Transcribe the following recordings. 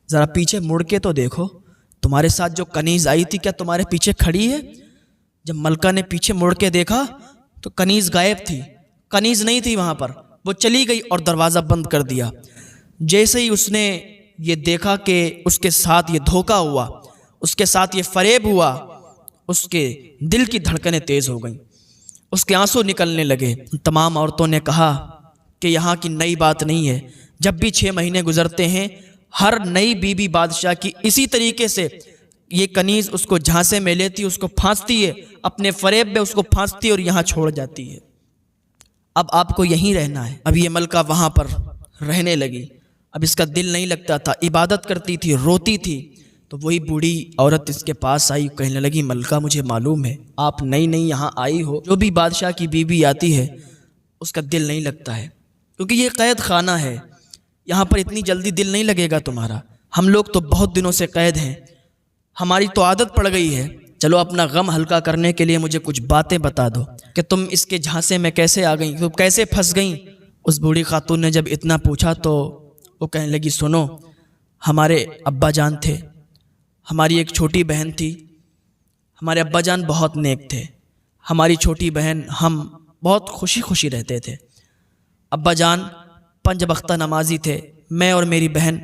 ذرا پیچھے مڑ کے تو دیکھو، تمہارے ساتھ جو کنیز آئی تھی کیا تمہارے پیچھے کھڑی ہے؟ جب ملکہ نے پیچھے مڑ کے دیکھا تو کنیز غائب تھی، کنیز نہیں تھی وہاں پر، وہ چلی گئی اور دروازہ بند کر دیا۔ جیسے ہی اس نے یہ دیکھا کہ اس کے ساتھ یہ دھوکہ ہوا، اس کے ساتھ یہ فریب ہوا، اس کے دل کی دھڑکنیں تیز ہو گئیں، اس کے آنسو نکلنے لگے۔ تمام عورتوں نے کہا کہ یہاں کی نئی بات نہیں ہے، جب بھی 6 مہینے گزرتے ہیں ہر نئی بیوی بادشاہ کی اسی طریقے سے یہ کنیز اس کو جھانسے میں لیتی، اس کو پھانستی ہے، اپنے فریب میں اس کو پھانستی ہے اور یہاں چھوڑ جاتی ہے۔ اب آپ کو یہیں رہنا ہے۔ اب یہ ملکہ وہاں پر رہنے لگی، اب اس کا دل نہیں لگتا تھا، عبادت کرتی تھی، روتی تھی۔ تو وہی بوڑھی عورت اس کے پاس آئی، کہنے لگی ملکہ مجھے معلوم ہے آپ نئی نئی یہاں آئی ہو، جو بھی بادشاہ کی بیوی آتی ہے اس کا دل نہیں لگتا ہے، کیونکہ یہ قید خانہ ہے، یہاں پر اتنی جلدی دل نہیں لگے گا تمہارا۔ ہم لوگ تو بہت دنوں سے قید ہیں، ہماری تو عادت پڑ گئی ہے، چلو اپنا غم ہلکا کرنے کے لیے مجھے کچھ باتیں بتا دو کہ تم اس کے جھانسے میں کیسے آ گئیں، تم کیسے پھنس گئیں۔ اس بوڑھی خاتون نے جب اتنا پوچھا تو وہ کہنے لگی سنو، ہمارے ابا جان تھے، ہماری ایک چھوٹی بہن تھی، ہمارے ابا جان بہت نیک تھے، ہماری چھوٹی بہن ہم بہت خوشی خوشی رہتے تھے۔ ابا جان 5 وقتہ نمازی تھے، میں اور میری بہن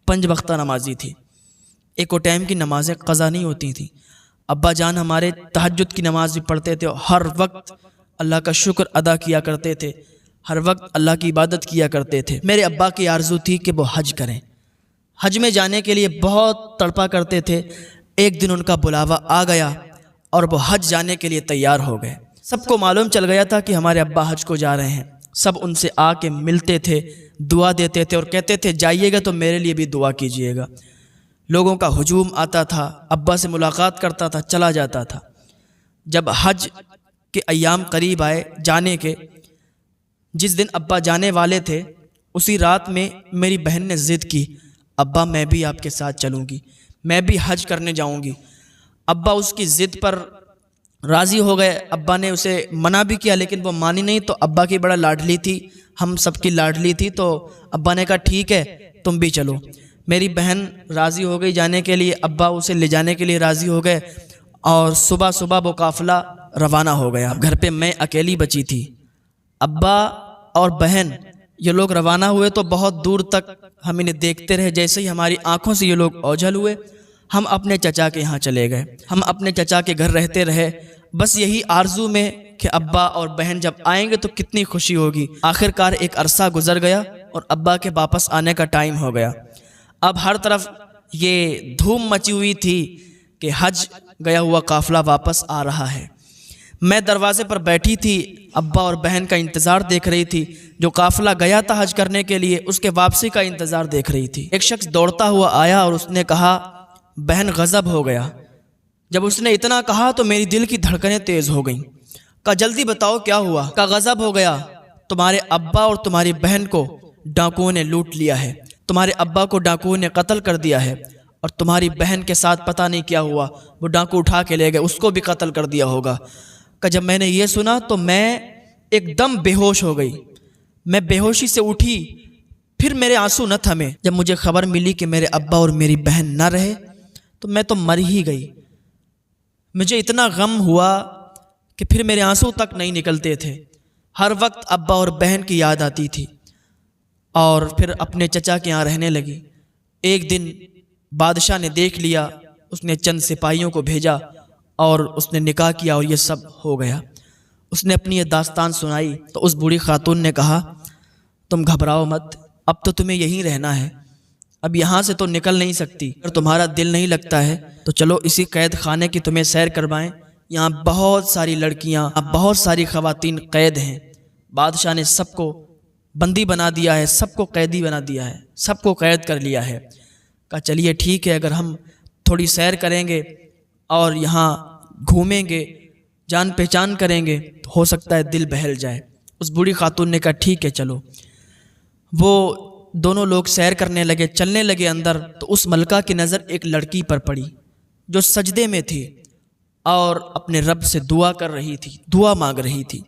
5 وقتہ نمازی تھی، ایک ٹائم کی نمازیں قضا نہیں ہوتی تھیں۔ ابا جان ہمارے تہجد کی نماز بھی پڑھتے تھے، ہر وقت اللہ کا شکر ادا کیا کرتے تھے، ہر وقت اللہ کی عبادت کیا کرتے تھے۔ میرے ابا کی آرزو تھی کہ وہ حج کریں، حج میں جانے کے لیے بہت تڑپا کرتے تھے۔ ایک دن ان کا بلاوا آ گیا اور وہ حج جانے کے لیے تیار ہو گئے۔ سب کو معلوم چل گیا تھا کہ ہمارے ابا حج کو جا رہے ہیں، سب ان سے آ کے ملتے تھے، دعا دیتے تھے اور کہتے تھے جائیے گا تو میرے لیے بھی دعا کیجیے گا۔ لوگوں کا ہجوم آتا تھا، ابا سے ملاقات کرتا تھا، چلا جاتا تھا۔ جب حج کے ایام قریب آئے جانے کے، جس دن ابا جانے والے تھے اسی رات میں میری بہن نے ضد کی، ابا میں بھی آپ کے ساتھ چلوں گی، میں بھی حج کرنے جاؤں گی۔ ابا اس کی ضد پر راضی ہو گئے، ابا نے اسے منع بھی کیا لیکن وہ مانی نہیں۔ تو ابا کی بڑا لاڈلی تھی، ہم سب کی لاڈلی تھی، تو ابا نے کہا ٹھیک ہے تم بھی چلو۔ میری بہن راضی ہو گئی جانے کے لیے، ابا اسے لے جانے کے لیے راضی ہو گئے اور صبح صبح وہ قافلہ روانہ ہو گیا۔ گھر پہ میں اکیلی بچی تھی، ابا اور بہن یہ لوگ روانہ ہوئے تو بہت دور تک ہم انہیں دیکھتے رہے۔ جیسے ہی ہماری آنکھوں سے یہ لوگ اوجھل ہوئے، ہم اپنے چچا کے یہاں چلے گئے، ہم اپنے چچا کے گھر رہتے رہے، بس یہی آرزو میں کہ ابا اور بہن جب آئیں گے تو کتنی خوشی ہوگی۔ آخر کار ایک عرصہ گزر گیا اور ابا کے واپس آنے کا ٹائم ہو گیا۔ اب ہر طرف یہ دھوم مچی ہوئی تھی کہ حج گیا ہوا قافلہ واپس آ رہا ہے۔ میں دروازے پر بیٹھی تھی، ابا اور بہن کا انتظار دیکھ رہی تھی، جو قافلہ گیا تھا حج کرنے کے لیے اس کے واپسی کا انتظار دیکھ رہی تھی۔ ایک شخص دوڑتا ہوا آیا اور اس نے کہا بہن غضب ہو گیا۔ جب اس نے اتنا کہا تو میری دل کی دھڑکنیں تیز ہو گئیں۔ کہا جلدی بتاؤ کیا ہوا؟ کہا غضب ہو گیا، تمہارے ابا اور تمہاری بہن کو ڈاکوؤں نے لوٹ لیا ہے، تمہارے ابا کو ڈاکوؤں نے قتل کر دیا ہے اور تمہاری بہن کے ساتھ پتہ نہیں کیا ہوا، وہ ڈاکو اٹھا کے لے گئے، اس کو بھی قتل کر دیا ہوگا۔ کہ جب میں نے یہ سنا تو میں ایک دم بے ہوش ہو گئی، میں بے ہوشی سے اٹھی، پھر میرے آنسو نہ تھمے۔ جب مجھے خبر ملی کہ میرے ابا اور میری بہن نہ رہے تو میں تو مر ہی گئی۔ مجھے اتنا غم ہوا کہ پھر میرے آنسو تک نہیں نکلتے تھے، ہر وقت ابا اور بہن کی یاد آتی تھی، اور پھر اپنے چچا کے یہاں رہنے لگی۔ ایک دن بادشاہ نے دیکھ لیا، اس نے چند سپاہیوں کو بھیجا اور اس نے نکاح کیا اور یہ سب ہو گیا۔ اس نے اپنی یہ داستان سنائی تو اس بوڑھی خاتون نے کہا تم گھبراؤ مت، اب تو تمہیں یہیں رہنا ہے، اب یہاں سے تو نکل نہیں سکتی۔ اگر تمہارا دل نہیں لگتا ہے تو چلو اسی قید خانے کی تمہیں سیر کروائیں، یہاں بہت ساری لڑکیاں، بہت ساری خواتین قید ہیں، بادشاہ نے سب کو بندی بنا دیا ہے، سب کو قیدی بنا دیا ہے، سب کو قید کر لیا ہے۔ کہا چلیے ٹھیک ہے، اگر ہم تھوڑی سیر کریں گے اور یہاں گھومیں گے، جان پہچان کریں گے تو ہو سکتا ہے دل بہل جائے۔ اس بوڑھی خاتون نے کہا ٹھیک ہے چلو۔ وہ دونوں لوگ سیر کرنے لگے، چلنے لگے اندر، تو اس ملکہ کی نظر ایک لڑکی پر پڑی جو سجدے میں تھی اور اپنے رب سے دعا کر رہی تھی، دعا مانگ رہی تھی۔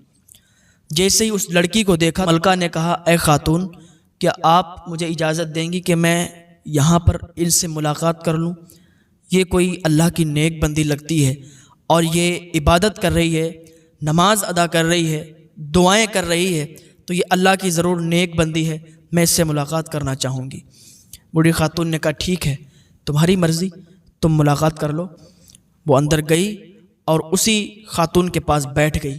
جیسے ہی اس لڑکی کو دیکھا، ملکہ نے کہا اے خاتون، کیا آپ مجھے اجازت دیں گی کہ میں یہاں پر ان سے ملاقات کر لوں، یہ کوئی اللہ کی نیک بندی لگتی ہے اور یہ عبادت کر رہی ہے، نماز ادا کر رہی ہے، دعائیں کر رہی ہے، تو یہ اللہ کی ضرور نیک بندی ہے، میں اس سے ملاقات کرنا چاہوں گی۔ بوڑھی خاتون نے کہا ٹھیک ہے، تمہاری مرضی، تم ملاقات کر لو۔ وہ اندر گئی اور اسی خاتون کے پاس بیٹھ گئی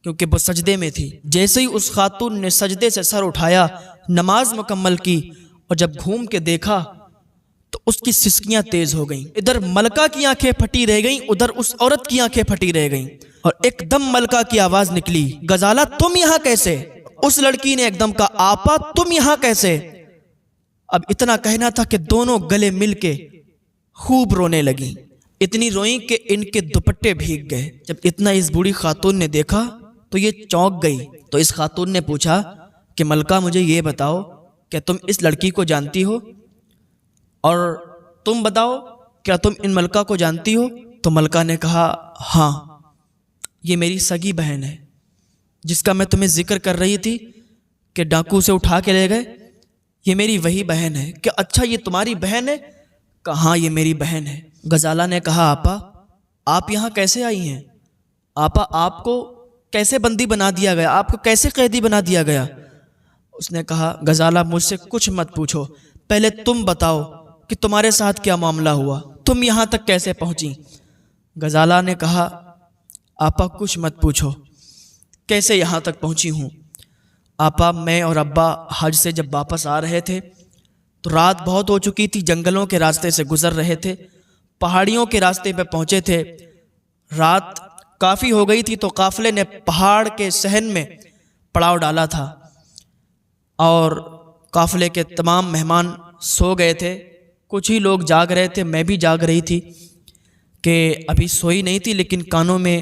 کیونکہ وہ سجدے میں تھی۔ جیسے ہی اس خاتون نے سجدے سے سر اٹھایا، نماز مکمل کی، اور جب گھوم کے دیکھا تو اس کی سسکیاں تیز ہو گئیں۔ ادھر ملکہ کی آنکھیں پھٹی رہ گئیں، ادھر اس عورت کی آنکھیں پھٹی رہ گئیں، اور ایک دم ملکہ کی آواز نکلی، غزالہ تم یہاں کیسے؟ اس لڑکی نے ایک دم کہا آپا تم یہاں کیسے؟ اب اتنا کہنا تھا کہ دونوں گلے مل کے خوب رونے لگیں، اتنی روئیں کہ ان کے دوپٹے بھیگ گئے۔ جب اتنا اس بوڑھی خاتون نے دیکھا تو یہ چونک گئی۔ تو اس خاتون نے پوچھا کہ ملکہ مجھے یہ بتاؤ کہ تم اس لڑکی کو جانتی ہو، اور تم بتاؤ کیا تم ان ملکہ کو جانتی ہو؟ تو ملکہ نے کہا ہاں، یہ میری سگی بہن ہے جس کا میں تمہیں ذکر کر رہی تھی کہ ڈاکو سے اٹھا کے لے گئے، یہ میری وہی بہن ہے۔ کہ اچھا یہ تمہاری بہن ہے؟ کہاں یہ میری بہن ہے۔ غزالہ نے کہا آپا آپ یہاں کیسے آئی ہیں؟ آپا آپ کو کیسے بندی بنا دیا گیا؟ آپ کو کیسے قیدی بنا دیا گیا؟ اس نے کہا غزالہ مجھ سے کچھ مت پوچھو، پہلے تم بتاؤ کہ تمہارے ساتھ کیا معاملہ ہوا، تم یہاں تک کیسے پہنچی؟ غزالہ نے کہا آپا کچھ مت پوچھو، کیسے یہاں تک پہنچی ہوں؟ آپا میں اور ابا حج سے جب واپس آ رہے تھے تو رات بہت ہو چکی تھی، جنگلوں کے راستے سے گزر رہے تھے، پہاڑیوں کے راستے پہ پہنچے تھے، رات کافی ہو گئی تھی تو قافلے نے پہاڑ کے صحن میں پڑاؤ ڈالا تھا اور قافلے کے تمام مہمان سو گئے تھے، کچھ ہی لوگ جاگ رہے تھے، میں بھی جاگ رہی تھی کہ ابھی سوئی نہیں تھی، لیکن کانوں میں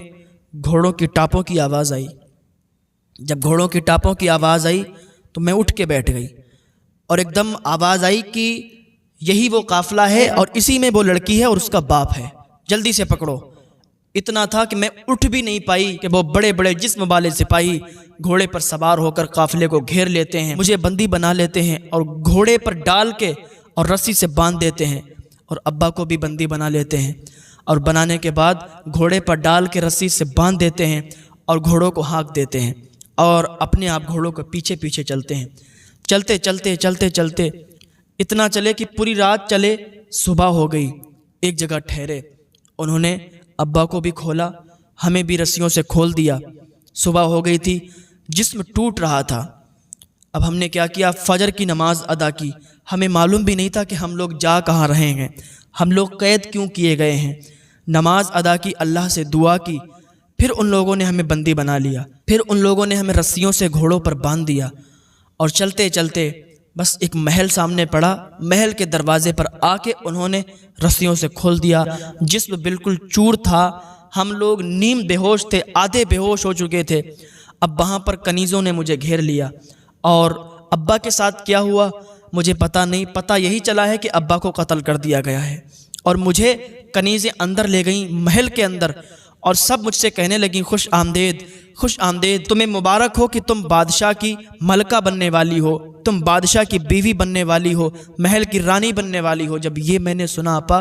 گھوڑوں کی ٹاپوں کی آواز آئی۔ جب گھوڑوں کی ٹاپوں کی آواز آئی تو میں اٹھ کے بیٹھ گئی اور ایک دم آواز آئی کہ یہی وہ قافلہ ہے اور اسی میں وہ لڑکی ہے اور اس کا باپ ہے، جلدی سے پکڑو۔ اتنا تھا کہ میں اٹھ بھی نہیں پائی کہ وہ بڑے بڑے جسم والے سپاہی گھوڑے پر سوار ہو کر قافلے کو گھیر لیتے ہیں، مجھے بندی بنا لیتے ہیں اور گھوڑے پر ڈال کے اور رسی سے باندھ دیتے ہیں، اور ابا کو بھی بندی بنا لیتے ہیں، اور بنانے کے بعد گھوڑے پر ڈال کے رسی سے باندھ دیتے ہیں اور گھوڑوں کو ہانک دیتے ہیں اور اپنے آپ گھوڑوں کو پیچھے پیچھے چلتے ہیں۔ چلتے چلتے چلتے چلتے اتنا چلے کہ پوری رات چلے، صبح ہو گئی، ایک جگہ ٹھہرے، انہوں نے ابا کو بھی کھولا، ہمیں بھی رسیوں سے کھول دیا۔ صبح ہو گئی تھی، جسم ٹوٹ رہا تھا۔ اب ہم نے کیا کیا؟ فجر کی نماز ادا کی۔ ہمیں معلوم بھی نہیں تھا کہ ہم لوگ جا کہاں رہے ہیں، ہم لوگ قید کیوں کیے گئے ہیں۔ نماز ادا کی، اللہ سے دعا کی، پھر ان لوگوں نے ہمیں بندی بنا لیا، پھر ان لوگوں نے ہمیں رسیوں سے گھوڑوں پر باندھ دیا، اور چلتے چلتے بس ایک محل سامنے پڑا، محل کے دروازے پر آ کے انہوں نے رسیوں سے کھول دیا۔ جسم بالکل چور تھا، ہم لوگ نیم بے ہوش تھے، آدھے بے ہوش ہو چکے تھے۔ اب وہاں پر کنیزوں نے مجھے گھیر لیا، اور ابا کے ساتھ کیا ہوا مجھے پتہ نہیں، پتہ یہی چلا ہے کہ ابا کو قتل کر دیا گیا ہے، اور مجھے کنیزیں اندر لے گئیں محل کے اندر، اور سب مجھ سے کہنے لگیں خوش آمدید، خوش آمدید، تمہیں مبارک ہو کہ تم بادشاہ کی ملکہ بننے والی ہو، تم بادشاہ کی بیوی بننے والی ہو، محل کی رانی بننے والی ہو۔ جب یہ میں نے سنا آپا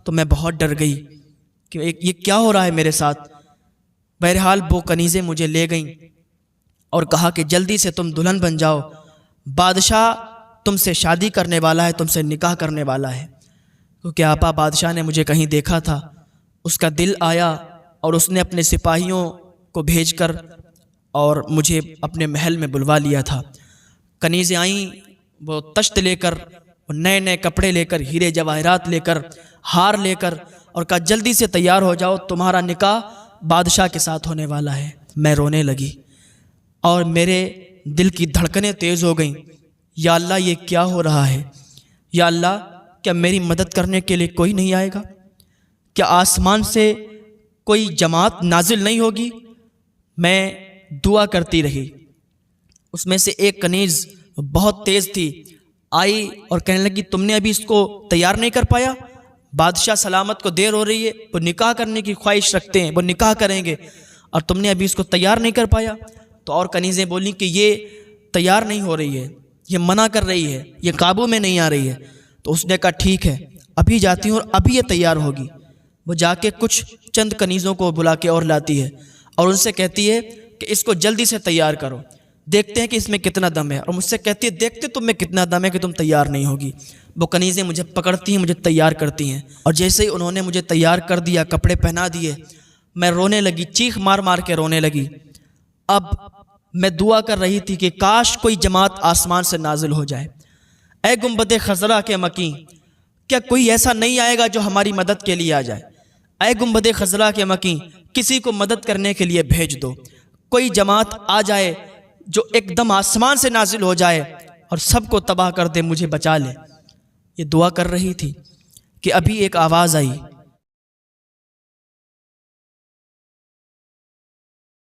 تو میں بہت ڈر گئی کہ یہ کیا ہو رہا ہے میرے ساتھ۔ بہرحال وہ کنیزیں مجھے لے گئیں اور کہا کہ جلدی سے تم دلہن بن جاؤ، بادشاہ تم سے شادی کرنے والا ہے، تم سے نکاح کرنے والا ہے۔ کیونکہ آپا بادشاہ نے مجھے کہیں دیکھا تھا، اس کا دل آیا اور اس نے اپنے سپاہیوں کو بھیج کر اور مجھے اپنے محل میں بلوا لیا تھا۔ کنیزیں آئیں، وہ تشت لے کر، نئے نئے کپڑے لے کر، ہیرے جواہرات لے کر، ہار لے کر، اور کہا جلدی سے تیار ہو جاؤ، تمہارا نکاح بادشاہ کے ساتھ ہونے والا ہے۔ میں رونے لگی اور میرے دل کی دھڑکنیں تیز ہو گئیں۔ یا اللہ یہ کیا ہو رہا ہے؟ یا اللہ کیا میری مدد کرنے کے لیے کوئی نہیں آئے گا؟ کیا آسمان سے کوئی جماعت نازل نہیں ہوگی؟ میں دعا کرتی رہی۔ اس میں سے ایک کنیز بہت تیز تھی، آئی اور کہنے لگی تم نے ابھی اس کو تیار نہیں کر پایا؟ بادشاہ سلامت کو دیر ہو رہی ہے، وہ نکاح کرنے کی خواہش رکھتے ہیں، وہ نکاح کریں گے، اور تم نے ابھی اس کو تیار نہیں کر پایا؟ تو اور کنیزیں بولیں کہ یہ تیار نہیں ہو رہی ہے، یہ منع کر رہی ہے، یہ قابو میں نہیں آ رہی ہے۔ تو اس نے کہا ٹھیک ہے ابھی جاتی ہوں اور ابھی یہ تیار ہوگی۔ وہ جا کے کچھ چند کنیزوں کو بلا کے اور لاتی ہے اور ان سے کہتی ہے کہ اس کو جلدی سے تیار کرو، دیکھتے ہیں کہ اس میں کتنا دم ہے، اور مجھ سے کہتی ہے دیکھتے تم میں کتنا دم ہے کہ تم تیار نہیں ہوگی۔ وہ کنیزیں مجھے پکڑتی ہیں، مجھے تیار کرتی ہیں، اور جیسے ہی انہوں نے مجھے تیار کر دیا، کپڑے پہنا دیے، میں رونے لگی، چیخ مار مار کے رونے لگی۔ اب میں دعا کر رہی تھی کہ کاش کوئی جماعت آسمان سے نازل ہو جائے۔ اے گنبد خضرا کے مکیں، کیا کوئی ایسا نہیں آئے گا جو ہماری مدد کے لیے آ جائے؟ اے گنبد خضرا کے مکیں، کسی کو مدد کرنے کے لیے بھیج دو، کوئی جماعت آ جائے جو ایک دم آسمان سے نازل ہو جائے اور سب کو تباہ کر دے، مجھے بچا لے۔ یہ دعا کر رہی تھی کہ ابھی ایک آواز آئی